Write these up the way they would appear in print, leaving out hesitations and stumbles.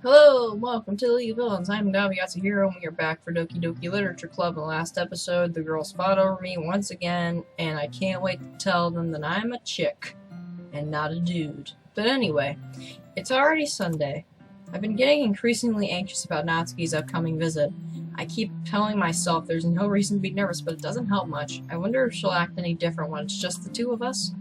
Hello, welcome to the League of Villains. I'm Hero, and we are back for Doki Doki Literature Club. In the last episode, the girls fought over me once again, and I can't wait to tell them that I'm a chick, and not a dude. But anyway, it's already Sunday. I've been getting increasingly anxious about Natsuki's upcoming visit. I keep telling myself there's no reason to be nervous, but it doesn't help much. I wonder if she'll act any different when it's just the two of us.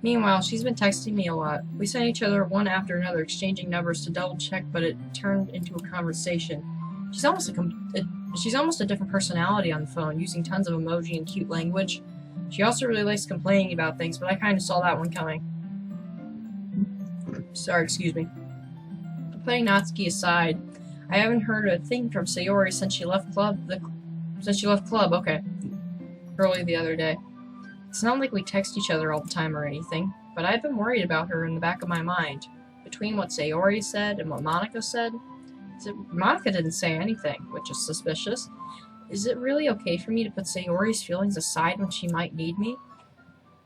Meanwhile, she's been texting me a lot. We sent each other one after another, exchanging numbers to double-check, but it turned into a conversation. She's almost a different personality on the phone, using tons of emoji and cute language. She also really likes complaining about things, but I kind of saw that one coming. Sorry, excuse me. Putting Natsuki aside, I haven't heard a thing from Sayori since she left club. Okay, early the other day. It's not like we text each other all the time or anything, but I've been worried about her in the back of my mind. Between what Sayori said and what Monica said, Monica didn't say anything, which is suspicious. Is it really okay for me to put Sayori's feelings aside when she might need me?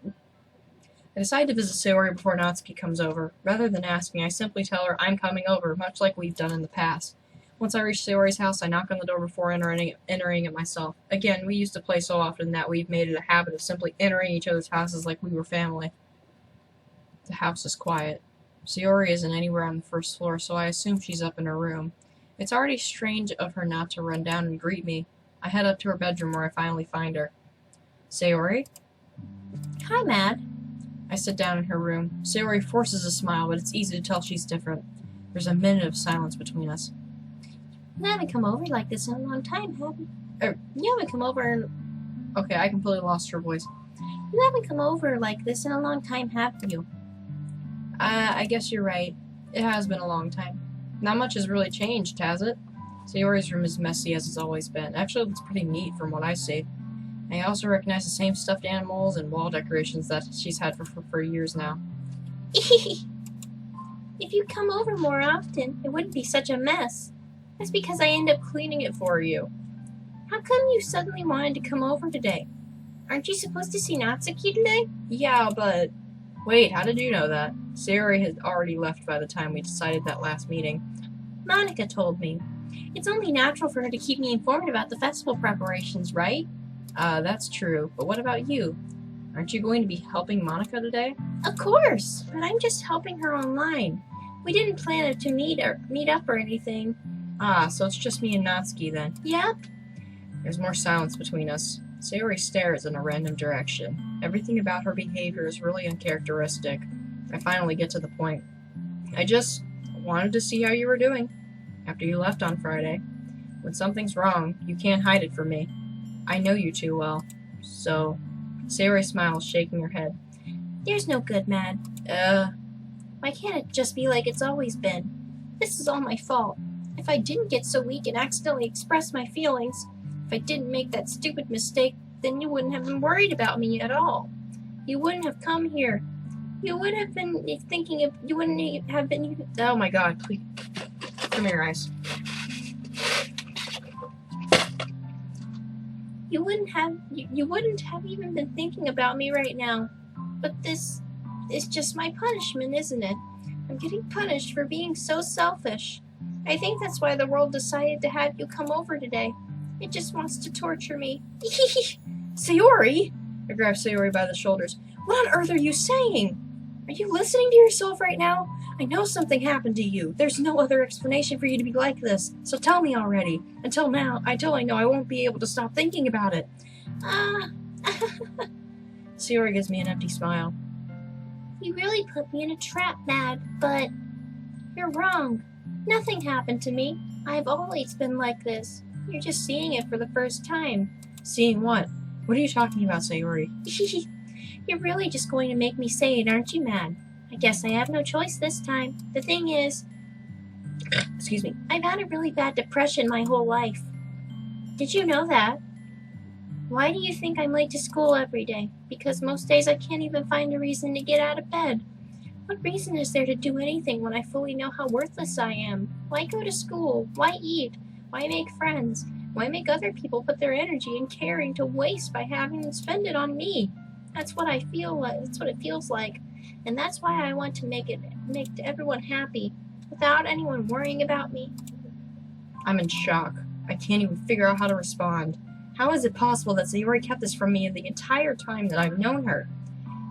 I decide to visit Sayori before Natsuki comes over. Rather than asking, I simply tell her I'm coming over, much like we've done in the past. Once I reach Sayori's house, I knock on the door before entering it myself. Again, we used to play so often that we've made it a habit of simply entering each other's houses like we were family. The house is quiet. Sayori isn't anywhere on the first floor, so I assume she's up in her room. It's already strange of her not to run down and greet me. I head up to her bedroom where I finally find her. Sayori? Hi, Mad. I sit down in her room. Sayori forces a smile, but it's easy to tell she's different. There's a minute of silence between us. You haven't come over like this in a long time, have you? You haven't come over in... Okay, I completely lost her voice. You haven't come over like this in a long time, have you? I guess you're right. It has been a long time. Not much has really changed, has it? Sayori's room is messy as it's always been. Actually, it's pretty neat from what I see. I also recognize the same stuffed animals and wall decorations that she's had for years now. If you'd come over more often, it wouldn't be such a mess. That's because I end up cleaning it for you. How come you suddenly wanted to come over today? Aren't you supposed to see Natsuki today? Yeah, but... Wait, how did you know that? Sayori had already left by the time we decided that last meeting. Monica told me. It's only natural for her to keep me informed about the festival preparations, right? That's true. But what about you? Aren't you going to be helping Monica today? Of course, but I'm just helping her online. We didn't plan to meet up or anything. Ah, so it's just me and Natsuki then. Yep. There's more silence between us. Sayori stares in a random direction. Everything about her behavior is really uncharacteristic. I finally get to the point. I just wanted to see how you were doing after you left on Friday. When something's wrong, you can't hide it from me. I know you too well. So, Sayori smiles, shaking her head. There's no good, Mad. Why can't it just be like it's always been? This is all my fault. If I didn't get so weak and accidentally express my feelings, if I didn't make that stupid mistake, then you wouldn't have been worried about me at all. You wouldn't have come here. You would have been thinking of, you wouldn't have been... Oh my god, please. Come here, Ice. You wouldn't have even been thinking about me right now. But this is just my punishment, isn't it? I'm getting punished for being so selfish. I think that's why the world decided to have you come over today. It just wants to torture me. Sayori? I grab Sayori by the shoulders. What on earth are you saying? Are you listening to yourself right now? I know something happened to you. There's no other explanation for you to be like this. So tell me already. Until I know I won't be able to stop thinking about it. Sayori gives me an empty smile. You really put me in a trap, Mad, but you're wrong. Nothing happened to me. I've always been like this. You're just seeing it for the first time. Seeing what? What are you talking about, Sayori? You're really just going to make me say it, aren't you, Mad? I guess I have no choice this time. The thing is... Excuse me. I've had a really bad depression my whole life. Did you know that? Why do you think I'm late to school every day? Because most days I can't even find a reason to get out of bed. What reason is there to do anything when I fully know how worthless I am? Why go to school? Why eat? Why make friends? Why make other people put their energy and caring to waste by having them spend it on me? That's what I feel like. That's what it feels like. And that's why I want to make everyone happy. without anyone worrying about me? I'm in shock. I can't even figure out how to respond. How is it possible that Sayori kept this from me the entire time that I've known her?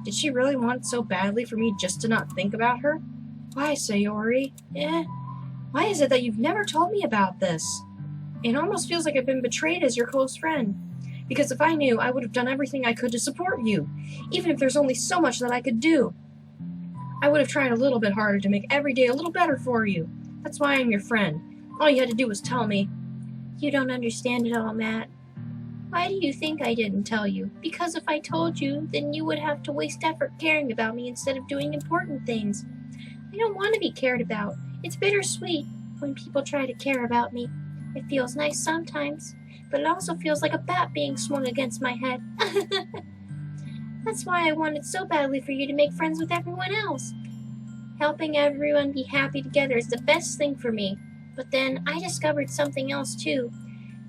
Did she really want so badly for me just to not think about her? Why, Sayori? Why is it that you've never told me about this? It almost feels like I've been betrayed as your close friend. Because if I knew, I would have done everything I could to support you, even if there's only so much that I could do. I would have tried a little bit harder to make every day a little better for you. That's why I'm your friend. All you had to do was tell me. You don't understand it all, Matt. Why do you think I didn't tell you? Because if I told you, then you would have to waste effort caring about me instead of doing important things. I don't want to be cared about. It's bittersweet when people try to care about me. It feels nice sometimes, but it also feels like a bat being swung against my head. That's why I wanted so badly for you to make friends with everyone else. Helping everyone be happy together is the best thing for me. But then I discovered something else too.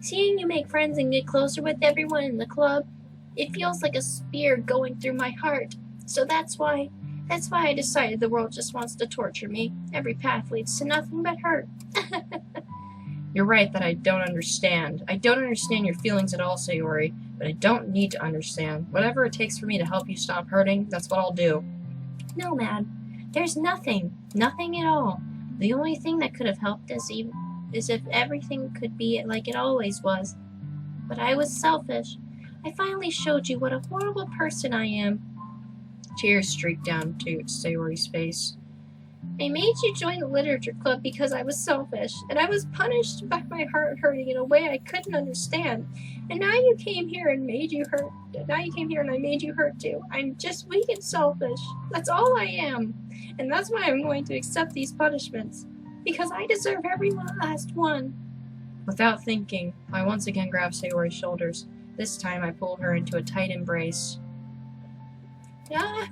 Seeing you make friends and get closer with everyone in the club, it feels like a spear going through my heart. So that's why I decided the world just wants to torture me. Every path leads to nothing but hurt. You're right that I don't understand. I don't understand your feelings at all, Sayori, but I don't need to understand. Whatever it takes for me to help you stop hurting, that's what I'll do. No, Mad. There's nothing. Nothing at all. The only thing that could have helped is if everything could be like it always was. But I was selfish. I finally showed you what a horrible person I am. Tears streaked down to Sayori's face. I made you join the literature club because I was selfish, and I was punished by my heart hurting in a way I couldn't understand. And now you came here and made you hurt. Now you came here and I made you hurt too. I'm just weak and selfish. That's all I am. And that's why I'm going to accept these punishments. Because I deserve every last one. Without thinking, I once again grab Sayori's shoulders. This time I pull her into a tight embrace. Dad!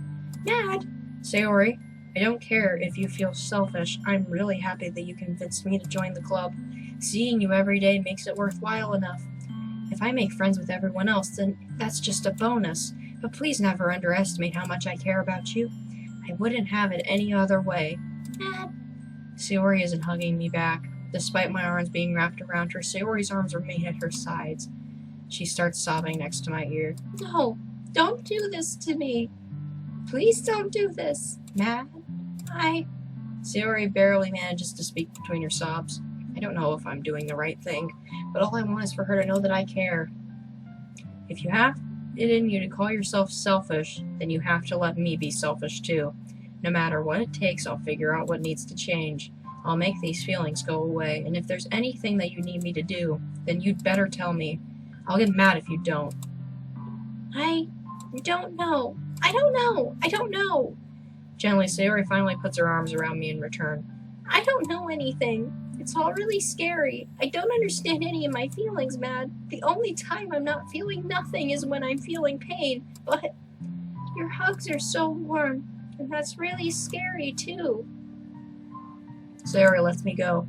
Sayori, I don't care if you feel selfish. I'm really happy that you convinced me to join the club. Seeing you every day makes it worthwhile enough. If I make friends with everyone else, then that's just a bonus. But please never underestimate how much I care about you. I wouldn't have it any other way. Dad! Sayori isn't hugging me back. Despite my arms being wrapped around her, Sayori's arms remain at her sides. She starts sobbing next to my ear. No, don't do this to me. Please don't do this. Matt? Sayori barely manages to speak between her sobs. I don't know if I'm doing the right thing, but all I want is for her to know that I care. If you have it in you to call yourself selfish, then you have to let me be selfish too. No matter what it takes, I'll figure out what needs to change. I'll make these feelings go away, and if there's anything that you need me to do, then you'd better tell me. I'll get mad if you don't. I don't know. I don't know. Gently, Sayori finally puts her arms around me in return. I don't know anything. It's all really scary. I don't understand any of my feelings, Mad. The only time I'm not feeling nothing is when I'm feeling pain. But your hugs are so warm, and that's really scary, too. Sayori lets me go.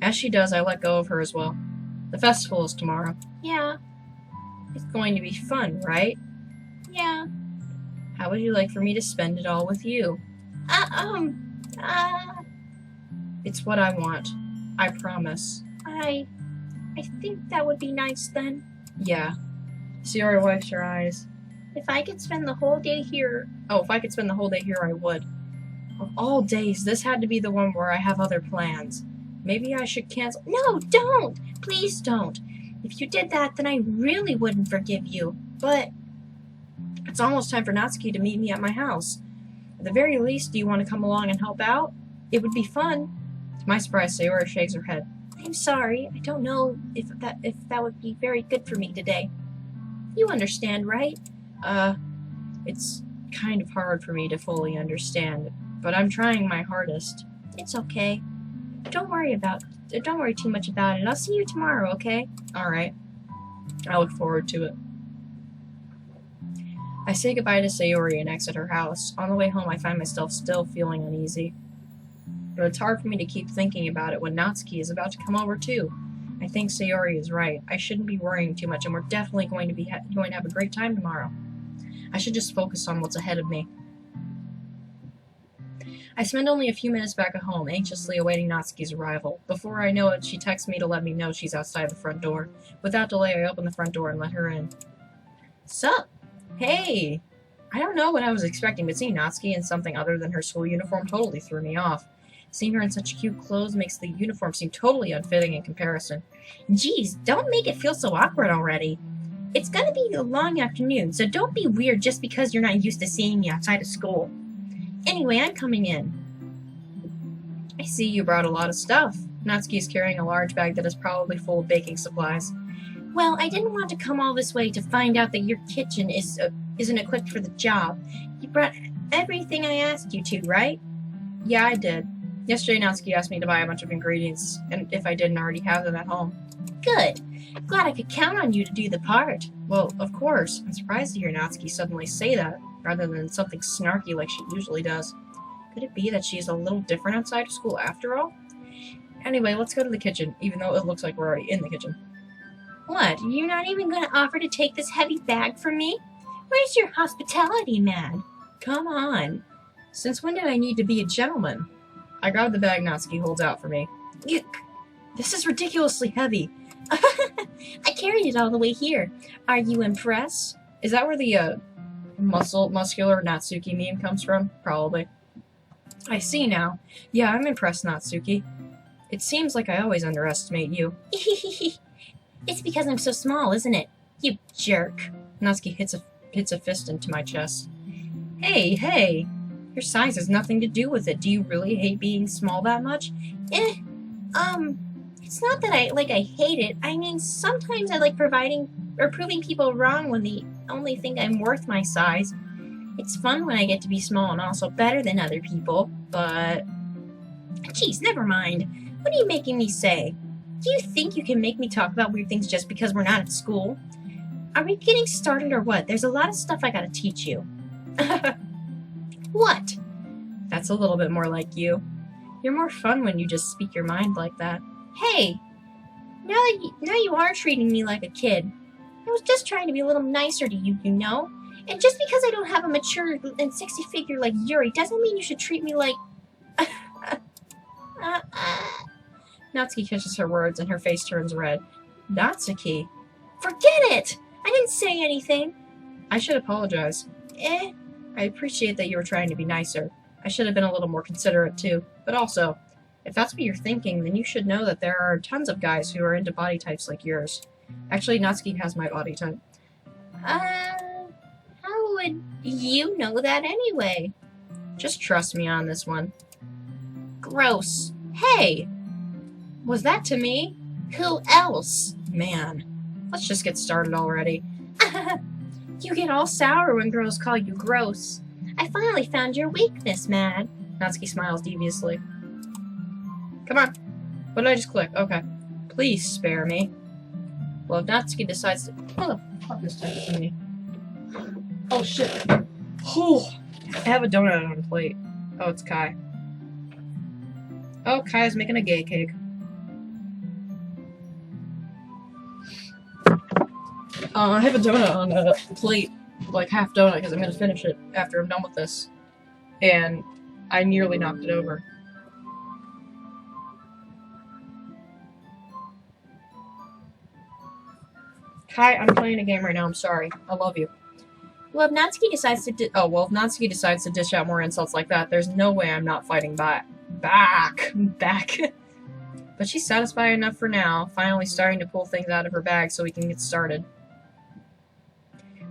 As she does, I let go of her as well. The festival is tomorrow. Yeah. It's going to be fun, right? Yeah. How would you like for me to spend it all with you? It's what I want. I promise. I think that would be nice then. Yeah. Sayori wipes her eyes. If I could spend the whole day here... Oh, if I could spend the whole day here, I would. Of all days, this had to be the one where I have other plans. Maybe I should cancel... No, don't! Please don't. If you did that, then I really wouldn't forgive you. But... It's almost time for Natsuki to meet me at my house. At the very least, do you want to come along and help out? It would be fun. To my surprise, Sayori shakes her head. I'm sorry. I don't know if that would be very good for me today. You understand, right? It's kind of hard for me to fully understand, but I'm trying my hardest. It's okay. Don't worry too much about it. I'll see you tomorrow, okay? Alright. I look forward to it. I say goodbye to Sayori and exit her house. On the way home, I find myself still feeling uneasy. But it's hard for me to keep thinking about it when Natsuki is about to come over too. I think Sayori is right. I shouldn't be worrying too much, and we're definitely going to have a great time tomorrow. I should just focus on what's ahead of me. I spend only a few minutes back at home, anxiously awaiting Natsuki's arrival. Before I know it, she texts me to let me know she's outside the front door. Without delay, I open the front door and let her in. Sup? Hey! I don't know what I was expecting, but seeing Natsuki in something other than her school uniform totally threw me off. Seeing her in such cute clothes makes the uniform seem totally unfitting in comparison. Geez, don't make it feel so awkward already. It's gonna be a long afternoon, so don't be weird just because you're not used to seeing me outside of school. Anyway, I'm coming in. I see you brought a lot of stuff. Natsuki is carrying a large bag that is probably full of baking supplies. Well, I didn't want to come all this way to find out that your kitchen isn't equipped for the job. You brought everything I asked you to, right? Yeah, I did. Yesterday, Natsuki asked me to buy a bunch of ingredients, and if I didn't already have them at home. Good. Glad I could count on you to do the part. Well, of course. I'm surprised to hear Natsuki suddenly say that, rather than something snarky like she usually does. Could it be that she's a little different outside of school after all? Anyway, let's go to the kitchen, even though it looks like we're already in the kitchen. What? You're not even going to offer to take this heavy bag from me? Where's your hospitality, man? Come on. Since when did I need to be a gentleman? I grab the bag Natsuki holds out for me. Yuck. This is ridiculously heavy. I carried it all the way here. Are you impressed? Is that where the muscular Natsuki meme comes from? Probably. I see now. Yeah, I'm impressed, Natsuki. It seems like I always underestimate you. It's because I'm so small, isn't it? You jerk. Natsuki hits a fist into my chest. Hey! Your size has nothing to do with it. Do you really hate being small that much? It's not that I hate it. I mean, sometimes I like proving people wrong when they only think I'm worth my size. It's fun when I get to be small and also better than other people, but... Geez, never mind. What are you making me say? Do you think you can make me talk about weird things just because we're not at school? Are we getting started or what? There's a lot of stuff I gotta teach you. What? That's a little bit more like you. You're more fun when you just speak your mind like that. Hey, now you are treating me like a kid. I was just trying to be a little nicer to you, you know? And just because I don't have a mature and sexy figure like Yuri doesn't mean you should treat me like... Natsuki kisses her words and her face turns red. Natsuki? Forget it! I didn't say anything. I should apologize. I appreciate that you were trying to be nicer. I should have been a little more considerate too. But also, if that's what you're thinking, then you should know that there are tons of guys who are into body types like yours. Actually, Natsuki has my body type. How would you know that anyway? Just trust me on this one. Gross. Hey! Was that to me? Who else? Man, let's just get started already. You get all sour when girls call you gross. I finally found your weakness, man. Natsuki smiles deviously. Come on. What did I just click? Okay. Please spare me. Well, if Natsuki decides to... What the fuck is texting me? Oh, shit. Oh, I have a donut on a plate. Oh, it's Kai. Oh, Kai's making a gay cake. I have a donut on a plate, like half donut, because I'm going to finish it after I'm done with this. And I nearly knocked it over. Kai, I'm playing a game right now, I'm sorry. I love you. Well, if Natsuki decides to if Natsuki decides to dish out more insults like that, there's no way I'm not fighting back. But she's satisfied enough for now, finally starting to pull things out of her bag so we can get started.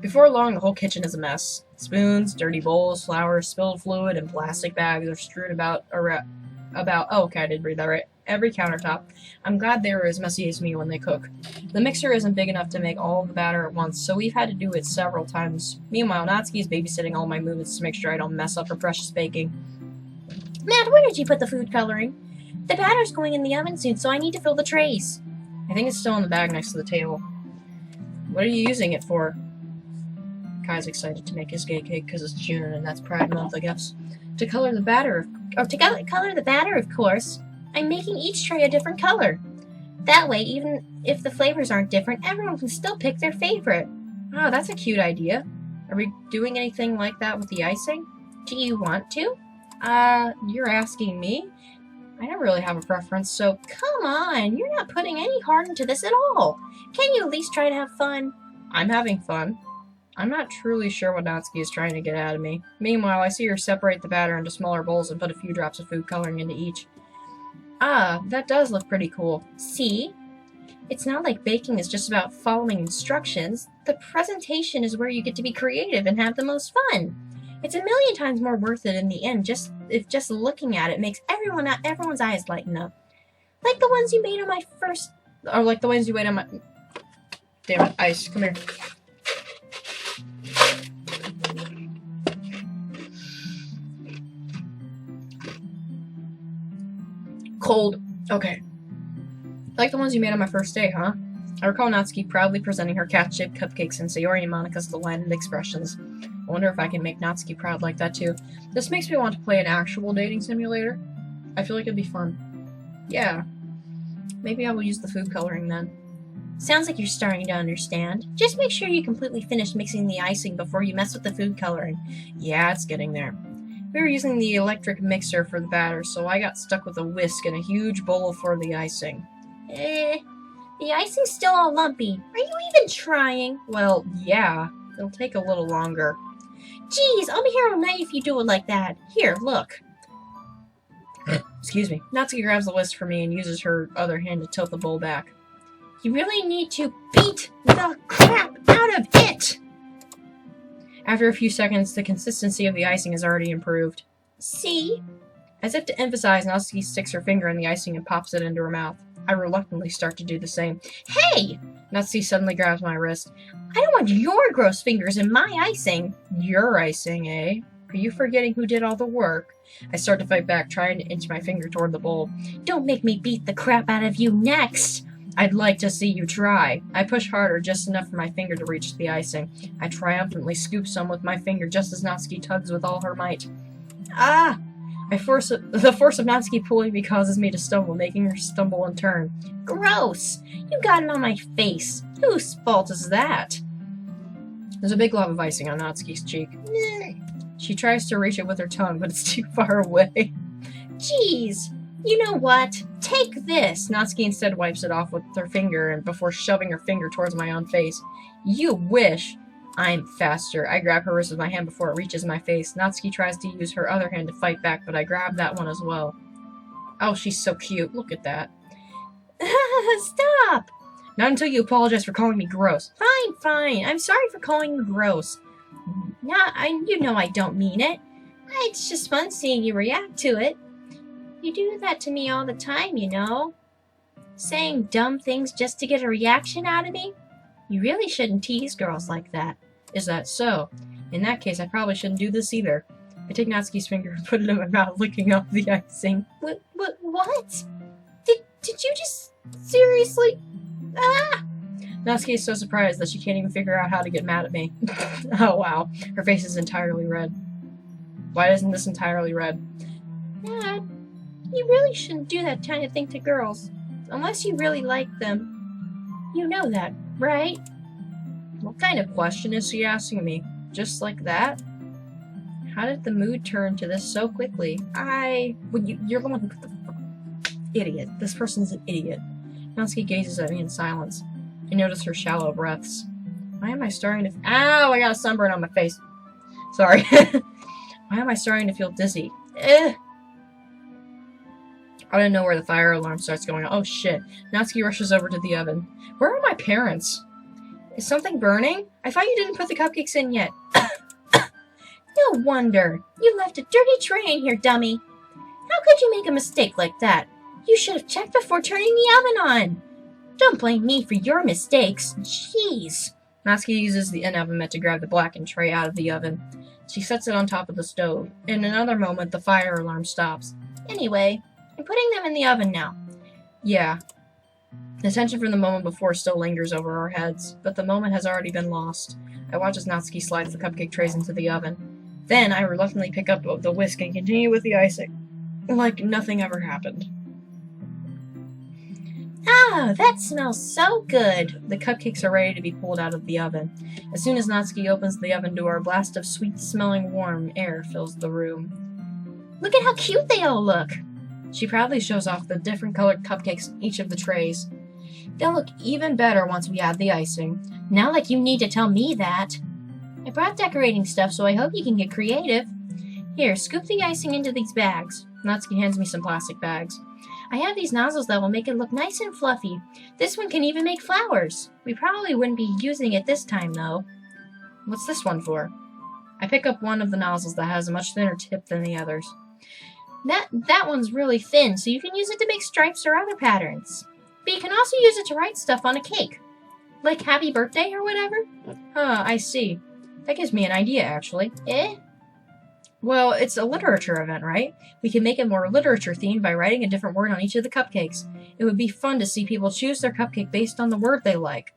Before long, the whole kitchen is a mess. Spoons, dirty bowls, flowers, spilled fluid, and plastic bags are strewn about, oh, okay, I did read that right, every countertop. I'm glad they were as messy as me when they cook. The mixer isn't big enough to make all of the batter at once, so we've had to do it several times. Meanwhile, Natsuki's babysitting all my movements to make sure I don't mess up her precious baking. Matt, where did you put the food coloring? The batter's going in the oven soon, so I need to fill the trays. I think it's still in the bag next to the table. What are you using it for? Kai's excited to make his gay cake because it's June and that's Pride Month, I guess. To color the batter. Oh, to color the batter, of course. I'm making each tray a different color. That way, even if the flavors aren't different, everyone can still pick their favorite. Oh, that's a cute idea. Are we doing anything like that with the icing? Do you want to? You're asking me? I don't really have a preference, so Come on, you're not putting any heart into this at all. Can you at least try to have fun? I'm having fun. I'm not truly sure what Natsuki is trying to get out of me. Meanwhile, I see her separate the batter into smaller bowls and put a few drops of food coloring into each. Ah, that does look pretty cool. See? It's not like baking is just about following instructions. The presentation is where you get to be creative and have the most fun. It's a million times more worth it in the end, if just looking at it makes everyone's eyes lighten up. Like the ones you made on my first... Or like the ones you made on my... Damn it, Ice, come here. Cold. Okay. Like the ones you made on my first day, huh? I recall Natsuki proudly presenting her cat-shaped cupcakes and Sayori and Monika's delighted expressions. I wonder if I can make Natsuki proud like that too. This makes me want to play an actual dating simulator. I feel like it'd be fun. Yeah. Maybe I will use the food coloring then. Sounds like you're starting to understand. Just make sure you completely finish mixing the icing before you mess with the food coloring. Yeah, it's getting there. We were using the electric mixer for the batter, so I got stuck with a whisk and a huge bowl for the icing. The icing's still all lumpy. Are you even trying? Well, yeah. It'll take a little longer. Geez, I'll be here all night if you do it like that. Here, look. Excuse me. Natsuki grabs the whisk for me and uses her other hand to tilt the bowl back. You really need to beat the crap out of it! After a few seconds, the consistency of the icing has already improved. See? As if to emphasize, Natsuki sticks her finger in the icing and pops it into her mouth. I reluctantly start to do the same. Hey! Natsuki suddenly grabs my wrist. I don't want your gross fingers in my icing. Your icing, eh? Are you forgetting who did all the work? I start to fight back, trying to inch my finger toward the bowl. Don't make me beat the crap out of you next! I'd like to see you try. I push harder, just enough for my finger to reach the icing. I triumphantly scoop some with my finger, just as Natsuki tugs with all her might. Ah! The force of Natsuki pulling me causes me to stumble, making her stumble and turn. Gross! You got it on my face. Whose fault is that? There's a big glob of icing on Natsuki's cheek. She tries to reach it with her tongue, but it's too far away. Jeez! You know what? Take this! Natsuki instead wipes it off with her finger and before shoving her finger towards my own face. You wish! I'm faster. I grab her wrist with my hand before it reaches my face. Natsuki tries to use her other hand to fight back, but I grab that one as well. Oh, she's so cute. Look at that. Stop! Not until you apologize for calling me gross. Fine. I'm sorry for calling you gross. You know I don't mean it. It's just fun seeing you react to it. You do that to me all the time, you know. Saying dumb things just to get a reaction out of me. You really shouldn't tease girls like that. Is that so? In that case, I probably shouldn't do this either. I take Natsuki's finger and put it in my mouth, licking off the icing. What? Did you just seriously? Ah! Natsuki is so surprised that she can't even figure out how to get mad at me. Oh wow, her face is entirely red. Why isn't this entirely red? Dad, you really shouldn't do that kind of thing to girls. Unless you really like them. You know that, right? What kind of question is she asking me? Just like that? How did the mood turn to this so quickly? You're the one who put the... Idiot. This person's an idiot. Natsuki gazes at me in silence. I notice her shallow breaths. Why am I starting to... Ow! I got a sunburn on my face. Sorry. Why am I starting to feel dizzy? I don't know where the fire alarm starts going on. Oh shit. Natsuki rushes over to the oven. Where are my parents? Is something burning? I thought you didn't put the cupcakes in yet. No wonder. You left a dirty tray in here, dummy. How could you make a mistake like that? You should have checked before turning the oven on. Don't blame me for your mistakes. Jeez. Natsuki uses the in-oven mitt to grab the blackened tray out of the oven. She sets it on top of the stove. In another moment, the fire alarm stops. Anyway, I'm putting them in the oven now. Yeah. The tension from the moment before still lingers over our heads, but the moment has already been lost. I watch as Natsuki slides the cupcake trays into the oven. Then I reluctantly pick up the whisk and continue with the icing. Like nothing ever happened. Ah, that smells so good. The cupcakes are ready to be pulled out of the oven. As soon as Natsuki opens the oven door, a blast of sweet-smelling warm air fills the room. Look at how cute they all look. She proudly shows off the different colored cupcakes in each of the trays. They'll look even better once we add the icing. Not like you need to tell me that. I brought decorating stuff, so I hope you can get creative. Here, scoop the icing into these bags. Natsuki hands me some plastic bags. I have these nozzles that will make it look nice and fluffy. This one can even make flowers. We probably wouldn't be using it this time, though. What's this one for? I pick up one of the nozzles that has a much thinner tip than the others. That one's really thin, so you can use it to make stripes or other patterns. But you can also use it to write stuff on a cake. Like happy birthday or whatever. I see. That gives me an idea, actually. Eh? Well, it's a literature event, right? We can make it more literature-themed by writing a different word on each of the cupcakes. It would be fun to see people choose their cupcake based on the word they like.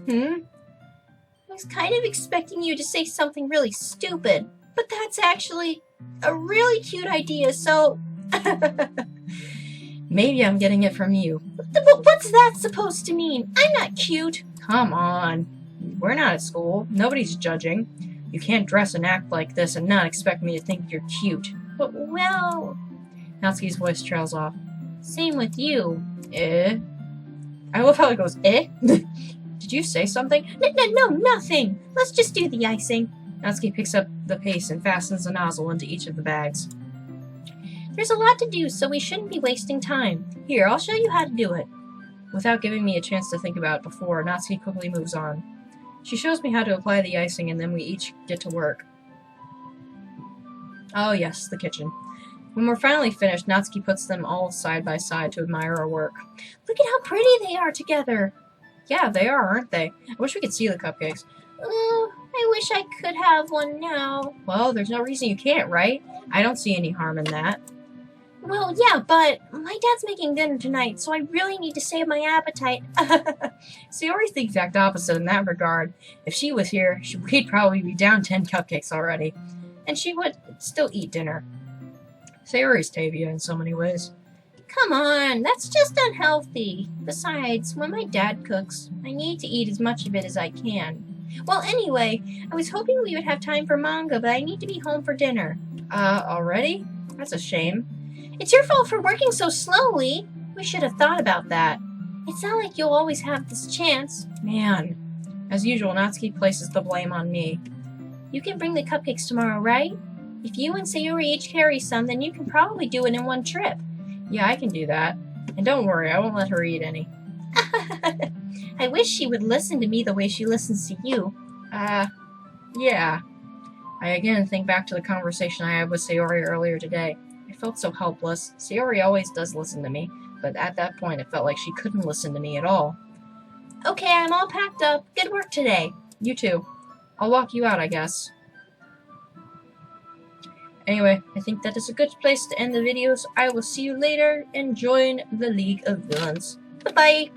I was kind of expecting you to say something really stupid, but that's actually a really cute idea, so... Maybe I'm getting it from you. But what's that supposed to mean? I'm not cute. Come on. We're not at school. Nobody's judging. You can't dress and act like this and not expect me to think you're cute. But, well... Natsuki's voice trails off. Same with you. Eh? I love how it goes, eh? Did you say something? No, nothing. Let's just do the icing. Natsuki picks up the paste and fastens the nozzle into each of the bags. There's a lot to do, so we shouldn't be wasting time. Here, I'll show you how to do it. Without giving me a chance to think about it before, Natsuki quickly moves on. She shows me how to apply the icing, and then we each get to work. Oh yes, the kitchen. When we're finally finished, Natsuki puts them all side by side to admire our work. Look at how pretty they are together. Yeah, they are, aren't they? I wish we could see the cupcakes. I wish I could have one now. Well, there's no reason you can't, right? I don't see any harm in that. Well, yeah, but my dad's making dinner tonight, so I really need to save my appetite. Sayori's the exact opposite in that regard. If she was here, we'd probably be down 10 cupcakes already. And she would still eat dinner. Sayori's Tavia in so many ways. Come on, that's just unhealthy. Besides, when my dad cooks, I need to eat as much of it as I can. Well, anyway, I was hoping we would have time for manga, but I need to be home for dinner. Already? That's a shame. It's your fault for working so slowly. We should have thought about that. It's not like you'll always have this chance. Man. As usual, Natsuki places the blame on me. You can bring the cupcakes tomorrow, right? If you and Sayori each carry some, then you can probably do it in one trip. Yeah, I can do that. And don't worry, I won't let her eat any. I wish she would listen to me the way she listens to you. Yeah. I again think back to the conversation I had with Sayori earlier today. I felt so helpless. Sayori always does listen to me, but at that point it felt like she couldn't listen to me at all. Okay, I'm all packed up. Good work today. You too. I'll walk you out, I guess. Anyway, I think that is a good place to end the video, so I will see you later and join the League of Villains. Bye-bye.